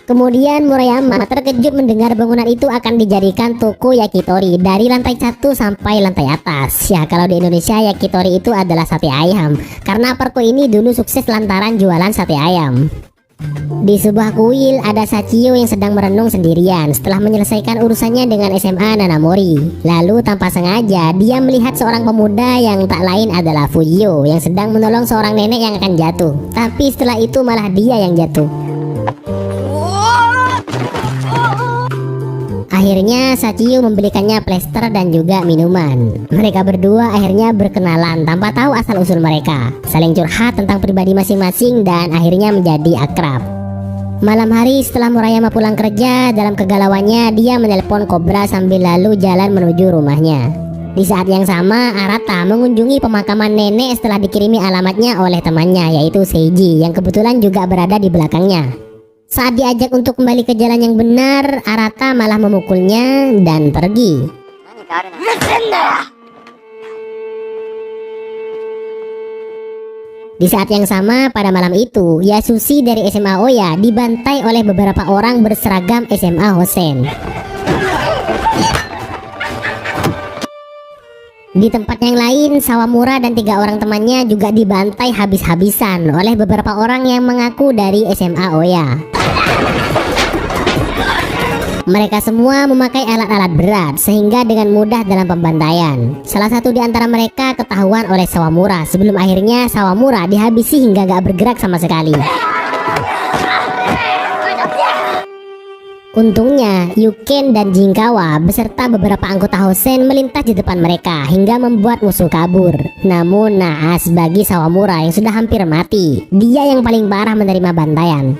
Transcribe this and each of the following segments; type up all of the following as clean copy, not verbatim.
Kemudian Murayama terkejut mendengar bangunan itu akan dijadikan toko yakitori dari lantai 1 sampai lantai atas. Ya, kalau di Indonesia yakitori itu adalah sate ayam, karena Parko ini dulu sukses lantaran jualan sate ayam. Di sebuah kuil ada Sachio yang sedang merenung sendirian setelah menyelesaikan urusannya dengan SMA Nanamori. Lalu tanpa sengaja dia melihat seorang pemuda yang tak lain adalah Fujio yang sedang menolong seorang nenek yang akan jatuh. Tapi setelah itu malah dia yang jatuh. Akhirnya Sachio membelikannya plester dan juga minuman. Mereka berdua akhirnya berkenalan tanpa tahu asal-usul mereka, saling curhat tentang pribadi masing-masing dan akhirnya menjadi akrab. Malam hari setelah Murayama pulang kerja, dalam kegalauannya dia menelpon Cobra sambil lalu jalan menuju rumahnya. Di saat yang sama, Arata mengunjungi pemakaman nenek setelah dikirimi alamatnya oleh temannya yaitu Seiji yang kebetulan juga berada di belakangnya. Saat diajak untuk kembali ke jalan yang benar, Arata malah memukulnya dan pergi. Di saat yang sama pada malam itu, Yasushi dari SMA Oya dibantai oleh beberapa orang berseragam SMA Hosen. Di tempat yang lain, Sawamura dan 3 orang temannya juga dibantai habis-habisan oleh beberapa orang yang mengaku dari SMA Oya. Mereka semua memakai alat-alat berat sehingga dengan mudah dalam pembantaian. Salah satu di antara mereka ketahuan oleh Sawamura sebelum akhirnya Sawamura dihabisi hingga gak bergerak sama sekali. Untungnya, Yuken dan Jinkawa beserta beberapa anggota Hosen melintas di depan mereka hingga membuat musuh kabur. Namun naas bagi Sawamura yang sudah hampir mati, dia yang paling parah menerima bantaian.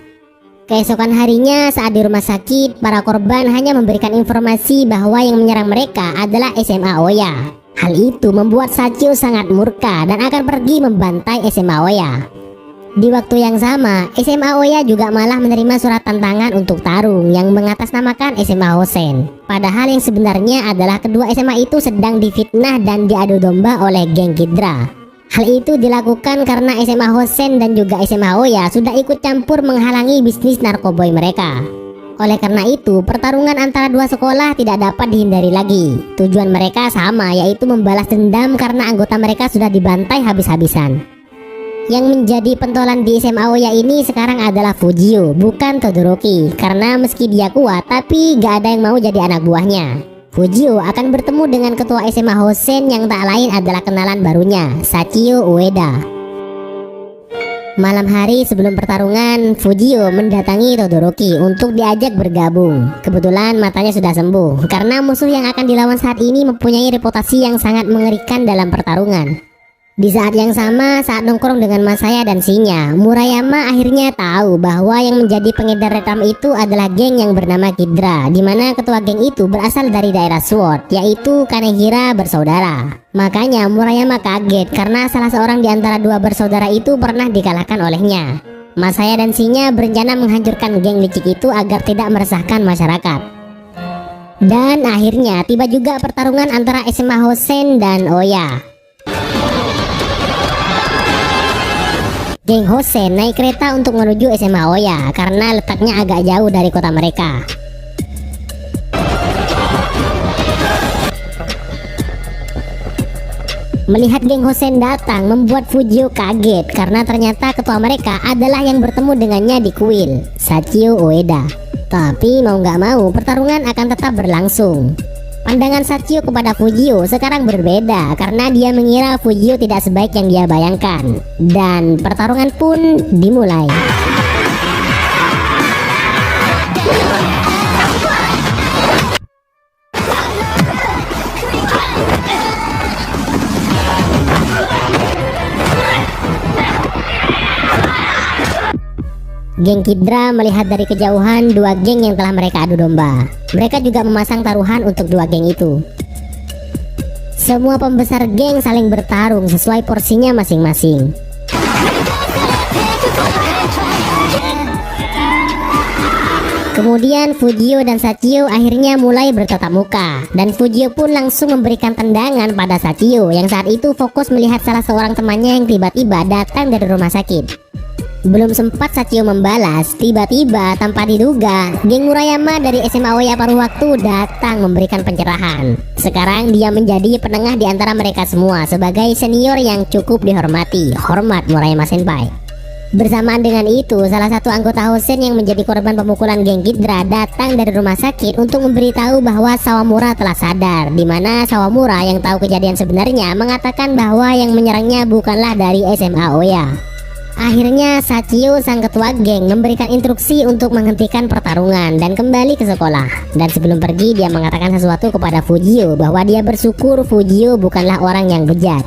Keesokan harinya saat di rumah sakit, para korban hanya memberikan informasi bahwa yang menyerang mereka adalah SMA Oya. Hal itu membuat Sachio sangat murka dan akan pergi membantai SMA Oya. Di waktu yang sama, SMA Oya juga malah menerima surat tantangan untuk tarung yang mengatasnamakan SMA Hosen. Padahal yang sebenarnya adalah kedua SMA itu sedang difitnah dan diadu domba oleh geng Kidra. Hal itu dilakukan karena SMA Hosen dan juga SMA Oya sudah ikut campur menghalangi bisnis narkoboy mereka. Oleh karena itu, pertarungan antara dua sekolah tidak dapat dihindari lagi. Tujuan mereka sama, yaitu membalas dendam karena anggota mereka sudah dibantai habis-habisan. Yang menjadi pentolan di SMA Oya ini sekarang adalah Fujio, bukan Todoroki. Karena meski dia kuat, tapi gak ada yang mau jadi anak buahnya. Fujio akan bertemu dengan ketua SMA Hosen yang tak lain adalah kenalan barunya, Sachio Ueda. Malam hari sebelum pertarungan, Fujio mendatangi Todoroki untuk diajak bergabung. Kebetulan matanya sudah sembuh, karena musuh yang akan dilawan saat ini mempunyai reputasi yang sangat mengerikan dalam pertarungan. Di saat yang sama, saat nongkrong dengan Masaya dan Shinya, Murayama akhirnya tahu bahwa yang menjadi pengedar rekam itu adalah geng yang bernama Kidra, di mana ketua geng itu berasal dari daerah Sword, yaitu Kanehira bersaudara. Makanya Murayama kaget karena salah seorang di antara dua bersaudara itu pernah dikalahkan olehnya. Masaya dan Shinya berencana menghancurkan geng licik itu agar tidak meresahkan masyarakat. Dan akhirnya tiba juga pertarungan antara SMA Hosen dan Oya. Geng Hosen naik kereta untuk menuju SMA Oya karena letaknya agak jauh dari kota mereka. Melihat geng Hosen datang membuat Fujio kaget karena ternyata ketua mereka adalah yang bertemu dengannya di kuil, Sachio Ueda. Tapi mau gak mau pertarungan akan tetap berlangsung. Pandangan Sachio kepada Fujio sekarang berbeda karena dia mengira Fujio tidak sebaik yang dia bayangkan. Dan pertarungan pun dimulai. Geng Kidra melihat dari kejauhan dua geng yang telah mereka adu domba. Mereka juga memasang taruhan untuk dua geng itu. Semua pembesar geng saling bertarung sesuai porsinya masing-masing. Kemudian Fujio dan Sachio akhirnya mulai bertatap muka. Dan Fujio pun langsung memberikan tendangan pada Sachio yang saat itu fokus melihat salah seorang temannya yang tiba-tiba datang dari rumah sakit. Belum sempat Sachio membalas, tiba-tiba tanpa diduga, geng Murayama dari SMA Oya paruh waktu datang memberikan pencerahan. Sekarang dia menjadi penengah di antara mereka semua sebagai senior yang cukup dihormati. Hormat Murayama Senpai. Bersamaan dengan itu, salah satu anggota Hosen yang menjadi korban pemukulan geng Ghidra datang dari rumah sakit untuk memberitahu bahwa Sawamura telah sadar, di mana Sawamura yang tahu kejadian sebenarnya mengatakan bahwa yang menyerangnya bukanlah dari SMA Oya. Akhirnya Sachio sang ketua geng memberikan instruksi untuk menghentikan pertarungan dan kembali ke sekolah. Dan sebelum pergi dia mengatakan sesuatu kepada Fujio bahwa dia bersyukur Fujio bukanlah orang yang bejat.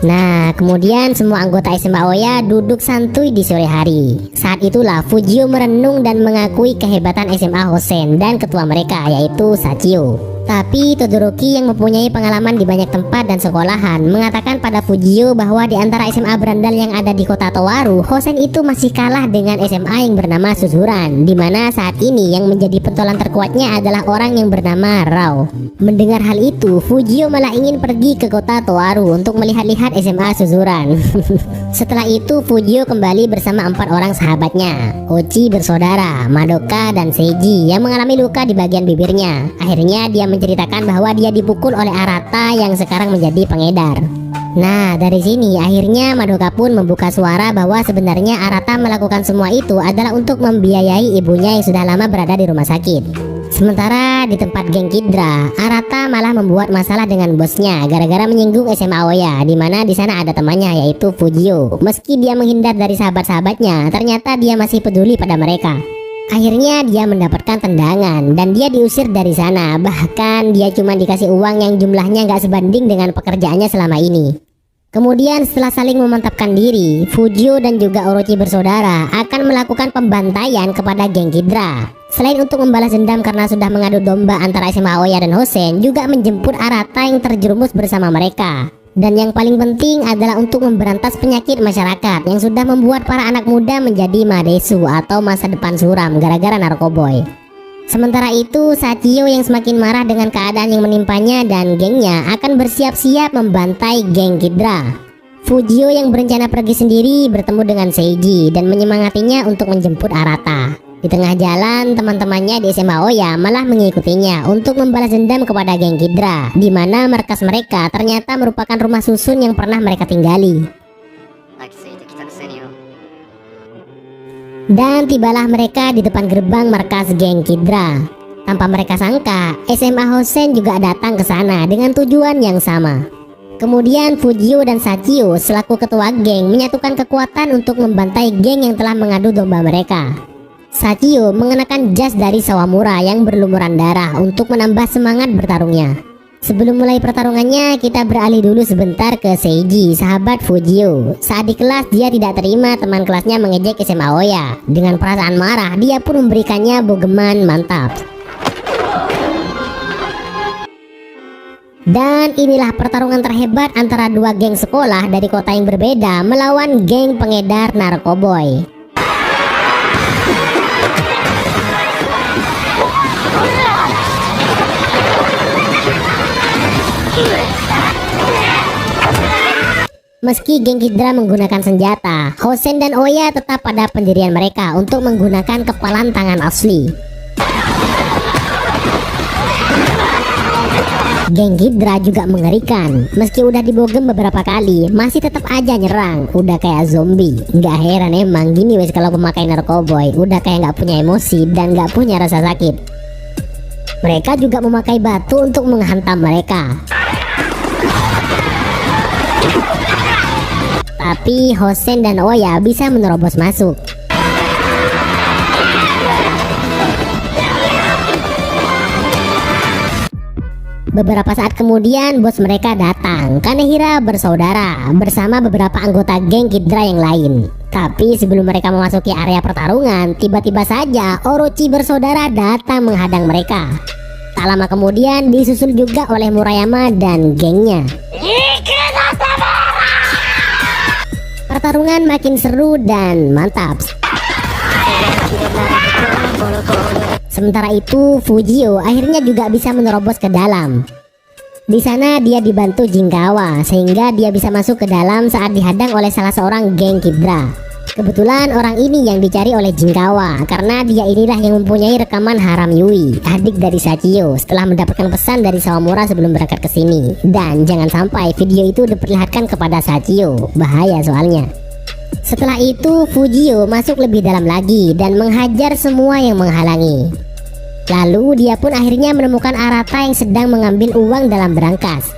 Nah, kemudian semua anggota SMA Oya duduk santuy di sore hari. Saat itulah Fujio merenung dan mengakui kehebatan SMA Hosen dan ketua mereka yaitu Sachio. Tapi Todoroki yang mempunyai pengalaman di banyak tempat dan sekolahan mengatakan pada Fujio bahwa di antara SMA berandal yang ada di kota Towaru, Hosen itu masih kalah dengan SMA yang bernama Suzuran, di mana saat ini yang menjadi pentolan terkuatnya adalah orang yang bernama Rao. Mendengar hal itu, Fujio malah ingin pergi ke kota Towaru untuk melihat-lihat SMA Suzuran. Setelah itu Fujio kembali bersama 4 orang sahabatnya, Ochi bersaudara, Madoka, dan Seiji yang mengalami luka di bagian bibirnya. Akhirnya dia menceritakan bahwa dia dipukul oleh Arata yang sekarang menjadi pengedar. Nah, dari sini akhirnya Madoka pun membuka suara bahwa sebenarnya Arata melakukan semua itu adalah untuk membiayai ibunya yang sudah lama berada di rumah sakit. Sementara di tempat geng Ghidra, Arata malah membuat masalah dengan bosnya gara-gara menyinggung SMA Oya, di mana di sana ada temannya yaitu Fujio. Meski dia menghindar dari sahabat-sahabatnya, ternyata dia masih peduli pada mereka. Akhirnya dia mendapatkan tendangan dan dia diusir dari sana. Bahkan dia cuma dikasih uang yang jumlahnya gak sebanding dengan pekerjaannya selama ini. Kemudian setelah saling memantapkan diri, Fujio dan juga Orochi bersaudara akan melakukan pembantaian kepada geng Ghidra. Selain untuk membalas dendam karena sudah mengadu domba antara SMA Oya dan Hosen, juga menjemput Arata yang terjerumus bersama mereka. Dan yang paling penting adalah untuk memberantas penyakit masyarakat yang sudah membuat para anak muda menjadi madesu atau masa depan suram gara-gara narkoboy. Sementara itu, Sachio yang semakin marah dengan keadaan yang menimpanya dan gengnya akan bersiap-siap membantai geng Ghidra. Fujio yang berencana pergi sendiri bertemu dengan Seiji dan menyemangatinya untuk menjemput Arata. Di tengah jalan, teman-temannya di SMA Oya malah mengikutinya untuk membalas dendam kepada geng Ghidra, di mana markas mereka ternyata merupakan rumah susun yang pernah mereka tinggali. Dan tibalah mereka di depan gerbang markas geng Ghidra. Tanpa mereka sangka, SMA Hosen juga datang ke sana dengan tujuan yang sama. Kemudian Fujio dan Sachio selaku ketua geng menyatukan kekuatan untuk membantai geng yang telah mengadu domba mereka. Sachio mengenakan jas dari Sawamura yang berlumuran darah untuk menambah semangat bertarungnya. Sebelum mulai pertarungannya, kita beralih dulu sebentar ke Seiji, sahabat Fujio. Saat di kelas, dia tidak terima teman kelasnya mengejek SMA Oya. Dengan perasaan marah, dia pun memberikannya bogeman mantap. Dan inilah pertarungan terhebat antara dua geng sekolah dari kota yang berbeda melawan geng pengedar narkoboy. Meski geng Ghidra menggunakan senjata, Hosen dan Oya tetap pada pendirian mereka untuk menggunakan kepalan tangan asli. Geng Ghidra juga mengerikan. Meski udah dibogem beberapa kali, masih tetap aja nyerang. Udah kayak zombie. Nggak heran emang gini wes kalau pemakai narkoboy. Udah kayak nggak punya emosi dan nggak punya rasa sakit. Mereka juga memakai batu untuk menghantam mereka. Tapi Hosen dan Oya bisa menerobos masuk. Beberapa saat kemudian bos mereka datang, Kanehira bersaudara bersama beberapa anggota geng Ghidra yang lain. Tapi sebelum mereka memasuki area pertarungan, tiba-tiba saja Orochi bersaudara datang menghadang mereka. Tak lama kemudian disusul juga oleh Murayama dan gengnya. Pertarungan makin seru dan mantap. Sementara itu, Fujio akhirnya juga bisa menerobos ke dalam. Di sana dia dibantu Jinkawa sehingga dia bisa masuk ke dalam saat dihadang oleh salah seorang geng Ghidra. Kebetulan orang ini yang dicari oleh Jinkawa karena dia inilah yang mempunyai rekaman haram Yui, adik dari Sachio, setelah mendapatkan pesan dari Sawamura sebelum berangkat ke sini. Dan jangan sampai video itu diperlihatkan kepada Sachio, bahaya soalnya. Setelah itu Fujio masuk lebih dalam lagi dan menghajar semua yang menghalangi. Lalu dia pun akhirnya menemukan Arata yang sedang mengambil uang dalam berangkas.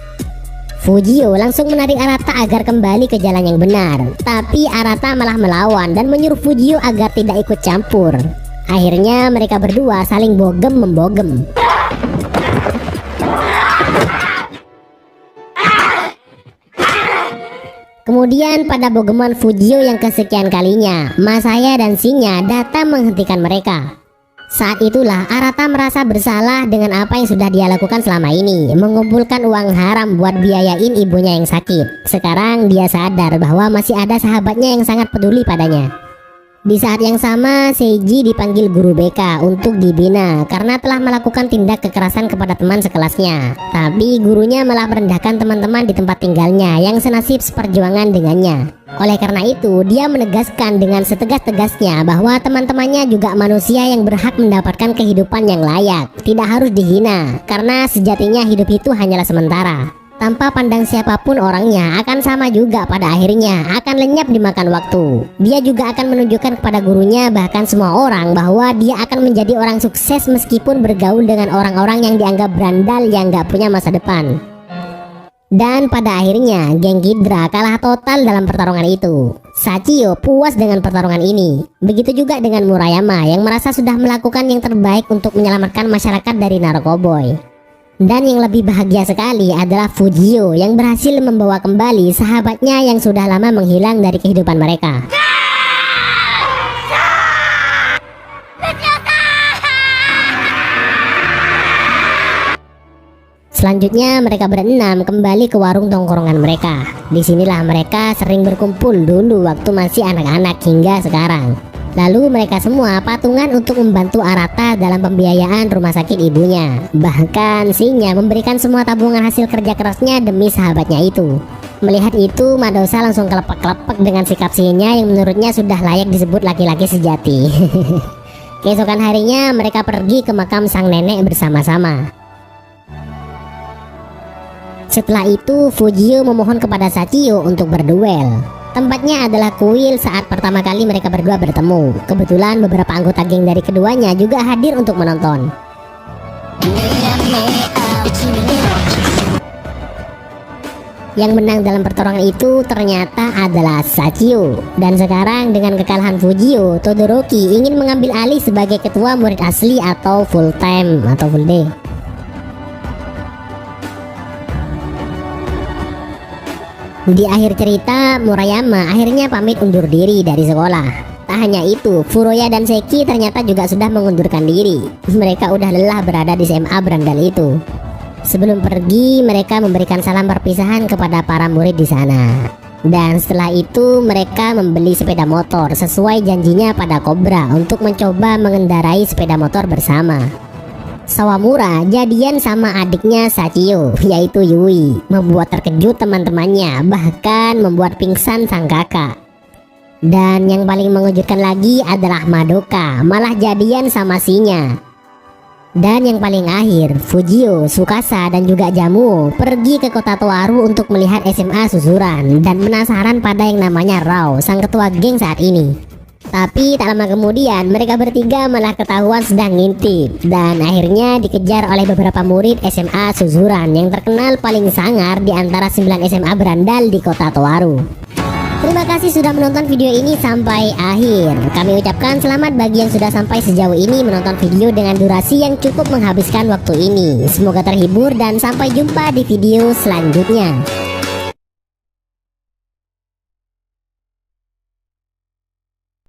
Fujio langsung menarik Arata agar kembali ke jalan yang benar, tapi Arata malah melawan dan menyuruh Fujio agar tidak ikut campur. Akhirnya mereka berdua saling bogem-membogem. Kemudian pada bogeman Fujio yang kesekian kalinya, Masaya dan Shinya datang menghentikan mereka. Saat itulah Arata merasa bersalah dengan apa yang sudah dia lakukan selama ini, mengumpulkan uang haram buat biayain ibunya yang sakit. Sekarang dia sadar bahwa masih ada sahabatnya yang sangat peduli padanya. Di saat yang sama, Seiji dipanggil guru BK untuk dibina karena telah melakukan tindak kekerasan kepada teman sekelasnya. Tapi gurunya malah merendahkan teman-teman di tempat tinggalnya yang senasib seperjuangan dengannya. Oleh karena itu, dia menegaskan dengan setegas-tegasnya bahwa teman-temannya juga manusia yang berhak mendapatkan kehidupan yang layak, tidak harus dihina, karena sejatinya hidup itu hanyalah sementara. Tanpa pandang siapapun orangnya akan sama juga pada akhirnya akan lenyap dimakan waktu. Dia juga akan menunjukkan kepada gurunya bahkan semua orang bahwa dia akan menjadi orang sukses meskipun bergaul dengan orang-orang yang dianggap berandal yang gak punya masa depan. Dan pada akhirnya geng Ghidra kalah total dalam pertarungan itu. Sachio puas dengan pertarungan ini. Begitu juga dengan Murayama yang merasa sudah melakukan yang terbaik untuk menyelamatkan masyarakat dari Narkoboy. Dan yang lebih bahagia sekali adalah Fujio yang berhasil membawa kembali sahabatnya yang sudah lama menghilang dari kehidupan mereka. Selanjutnya mereka berenam kembali ke warung tongkrongan mereka. Disinilah mereka sering berkumpul dulu waktu masih anak-anak hingga sekarang. Lalu mereka semua patungan untuk membantu Arata dalam pembiayaan rumah sakit ibunya. Bahkan Shinya memberikan semua tabungan hasil kerja kerasnya demi sahabatnya itu. Melihat itu, Madosa langsung kelepek-kelepek dengan sikap Shinya yang menurutnya sudah layak disebut laki-laki sejati. Keesokan harinya mereka pergi ke makam sang nenek bersama-sama. Setelah itu Fujio memohon kepada Sachio untuk berduel. Tempatnya adalah kuil saat pertama kali mereka berdua bertemu. Kebetulan beberapa anggota geng dari keduanya juga hadir untuk menonton. Yang menang dalam pertarungan itu ternyata adalah Sachio. Dan sekarang dengan kekalahan Fujio, Todoroki ingin mengambil alih sebagai ketua murid asli atau full time atau full day. Di akhir cerita, Murayama akhirnya pamit undur diri dari sekolah. Tak hanya itu, Furuya dan Seki ternyata juga sudah mengundurkan diri. Mereka udah lelah berada di SMA berandal itu. Sebelum pergi, mereka memberikan salam perpisahan kepada para murid di sana. Dan setelah itu, mereka membeli sepeda motor sesuai janjinya pada Cobra untuk mencoba mengendarai sepeda motor bersama. Sawamura jadian sama adiknya Sachio, yaitu Yui, membuat terkejut teman-temannya, bahkan membuat pingsan sang kakak. Dan yang paling mengejutkan lagi adalah Madoka, malah jadian sama Shinya. Dan yang paling akhir, Fujio, Tsukasa, dan juga Jamuo pergi ke kota Toaru untuk melihat SMA Suzuran dan penasaran pada yang namanya Rao, sang ketua geng saat ini. Tapi tak lama kemudian mereka bertiga malah ketahuan sedang ngintip dan akhirnya dikejar oleh beberapa murid SMA Suzuran yang terkenal paling sangar di antara 9 SMA berandal di kota Toaru. Terima kasih sudah menonton video ini sampai akhir. Kami ucapkan selamat bagi yang sudah sampai sejauh ini menonton video dengan durasi yang cukup menghabiskan waktu ini. Semoga terhibur dan sampai jumpa di video selanjutnya.